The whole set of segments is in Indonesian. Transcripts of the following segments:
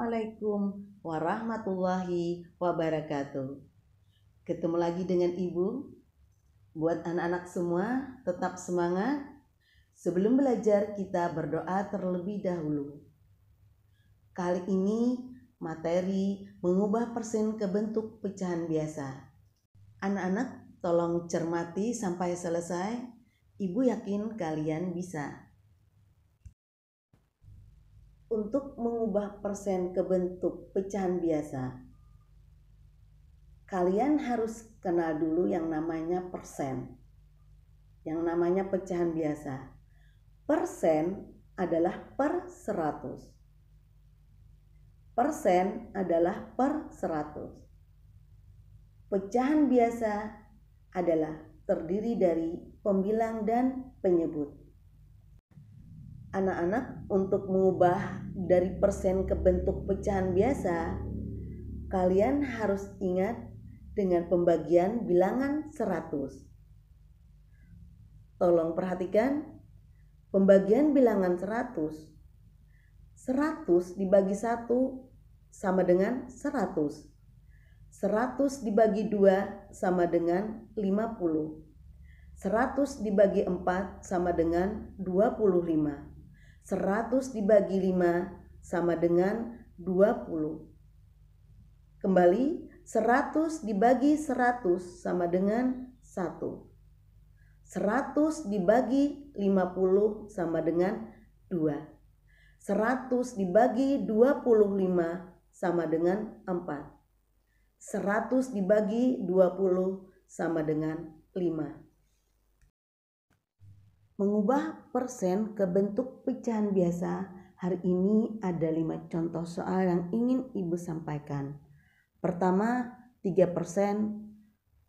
Assalamualaikum warahmatullahi wabarakatuh. Ketemu lagi dengan Ibu. Buat anak-anak semua, tetap semangat. Sebelum belajar, kita berdoa terlebih dahulu. Kali ini materi mengubah persen ke bentuk pecahan biasa. Anak-anak, tolong cermati sampai selesai. Ibu yakin kalian bisa. Untuk mengubah persen ke bentuk pecahan biasa, kalian harus kenal dulu yang namanya persen, yang namanya pecahan biasa. Persen adalah per 100. Persen adalah per 100. Pecahan biasa adalah terdiri dari pembilang dan penyebut. Anak-anak, untuk mengubah dari persen ke bentuk pecahan biasa, kalian harus ingat dengan pembagian bilangan 100. Tolong perhatikan pembagian bilangan 100. 100 dibagi 1 sama dengan 100. 100 dibagi 2 sama dengan 50. 100 dibagi 4 sama dengan 25. 100 dibagi 5 sama dengan 20. Kembali, 100 dibagi 100 sama dengan 1. 100 dibagi 50 sama dengan 2. 100 dibagi 25 sama dengan 4. 100 dibagi 20 sama dengan 5. Mengubah persen ke bentuk pecahan biasa, hari ini ada 5 contoh soal yang ingin Ibu sampaikan. Pertama, 3%,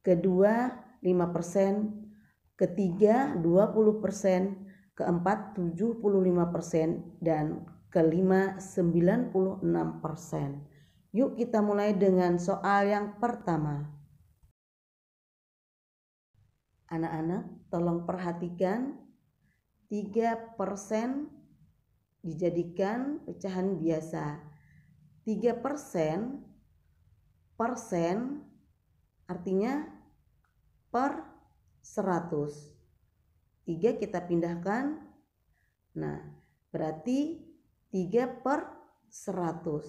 kedua, 5%, ketiga, 20%, keempat, 75%, dan kelima, 96%. Yuk kita mulai dengan soal yang pertama. Anak-anak, tolong perhatikan. 3% dijadikan pecahan biasa. 3% persen artinya per 100. 3 kita pindahkan. Nah, berarti 3 per 100.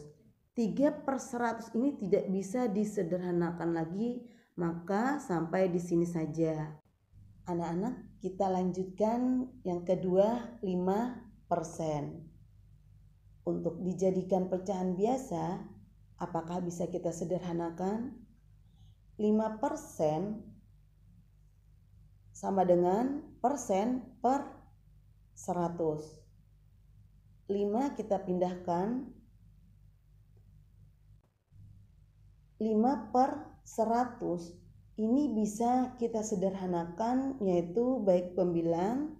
3 per 100 ini tidak bisa disederhanakan lagi, maka sampai di sini saja. Anak-anak, kita lanjutkan yang kedua, 5%. Untuk dijadikan pecahan biasa, apakah bisa kita sederhanakan? 5% sama dengan persen per 100. 5 kita pindahkan. 5 per 100 ini bisa kita sederhanakan, yaitu baik pembilang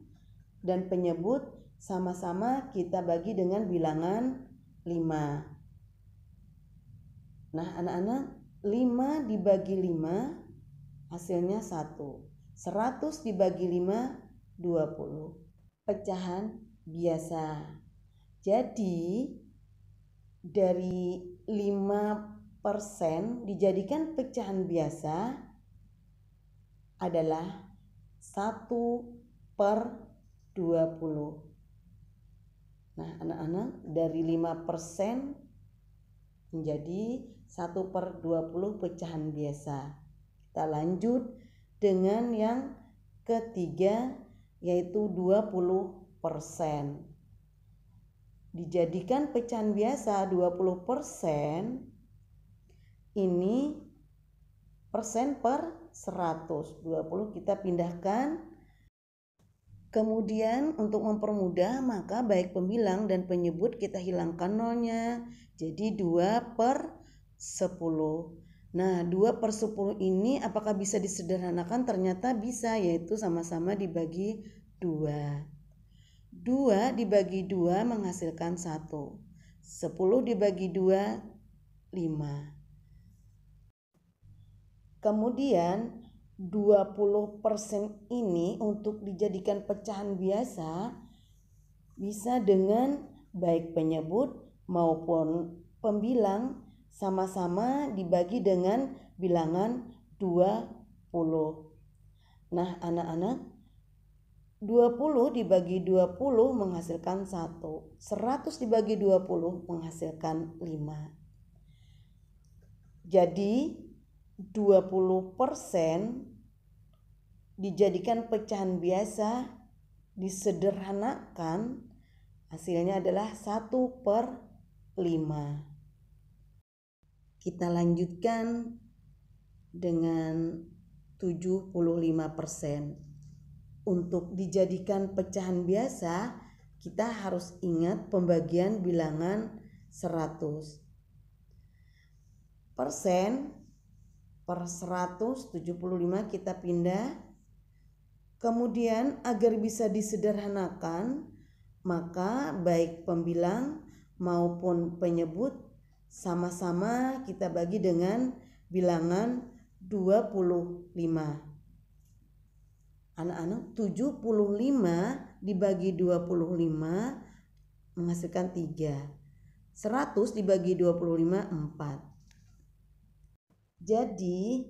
dan penyebut sama-sama kita bagi dengan bilangan 5. Nah, anak-anak, 5 dibagi 5 hasilnya 1. 100 dibagi 5, 20. Pecahan biasa. Jadi, dari 5% dijadikan pecahan biasa adalah 1 per 20. Nah, anak-anak, dari 5% menjadi 1 per 20 pecahan biasa. Kita lanjut dengan yang ketiga, yaitu 20%. Dijadikan pecahan biasa 20%, ini persen per 100. 20 kita pindahkan. Kemudian untuk mempermudah, maka baik pembilang dan penyebut kita hilangkan nolnya. Jadi 2 per 10. Nah, 2 per 10 ini apakah bisa disederhanakan? Ternyata bisa, yaitu sama-sama dibagi 2. 2 dibagi 2 menghasilkan 1. 10 dibagi 2, 5. Kemudian 20% ini untuk dijadikan pecahan biasa bisa dengan baik penyebut maupun pembilang sama-sama dibagi dengan bilangan 20. Nah anak-anak, 20 dibagi 20 menghasilkan 1. 100 dibagi 20 menghasilkan 5. Jadi 20% dijadikan pecahan biasa, disederhanakan, hasilnya adalah 1/5. Kita lanjutkan dengan 75%. Untuk dijadikan pecahan biasa, kita harus ingat pembagian bilangan 100. Persen per 175 kita pindah. Kemudian agar bisa disederhanakan, maka baik pembilang maupun penyebut sama-sama kita bagi dengan bilangan 25. Anak-anak, 75 dibagi 25 menghasilkan 3. 100 dibagi 25, 4. Jadi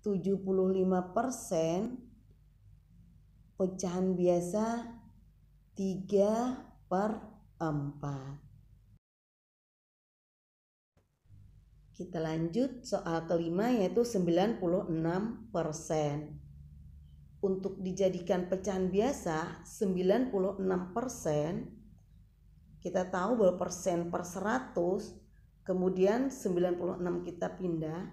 75% pecahan biasa 3/4. Kita lanjut soal kelima, yaitu 96%. Untuk dijadikan pecahan biasa 96%, kita tahu bahwa persen per 100, kemudian 96 kita pindah.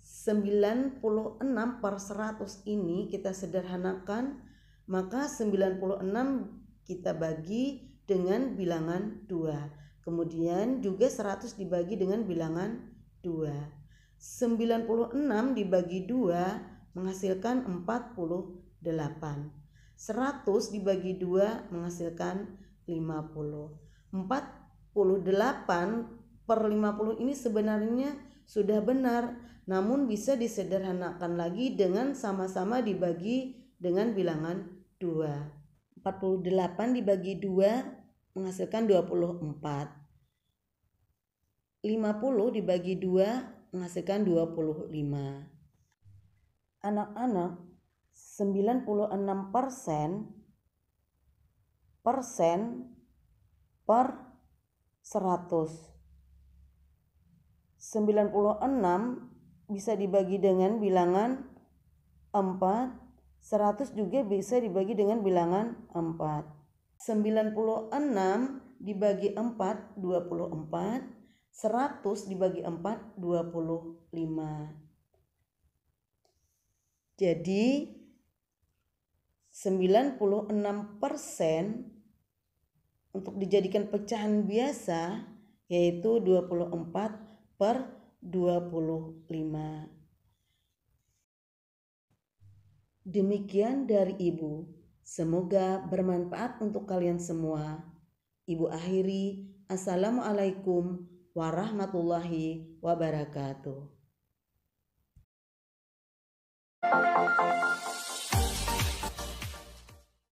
96 per 100 ini kita sederhanakan, maka 96 kita bagi dengan bilangan 2. Kemudian juga 100 dibagi dengan bilangan 2. 96 dibagi 2 menghasilkan 48. 100 dibagi 2 menghasilkan 50. 48 per 50 ini sebenarnya sudah benar, namun bisa disederhanakan lagi dengan sama-sama dibagi dengan bilangan 2. 48 dibagi 2 menghasilkan 24. 50 dibagi 2 menghasilkan 25. Anak-anak, 96% persen per 100. 96 bisa dibagi dengan bilangan 4, 100 juga bisa dibagi dengan bilangan 4. 96 dibagi 4, 24, 100 dibagi 4, 25. Jadi 96% untuk dijadikan pecahan biasa yaitu 24/25. Demikian dari Ibu. Semoga bermanfaat untuk kalian semua. Ibu akhiri, Assalamualaikum warahmatullahi wabarakatuh.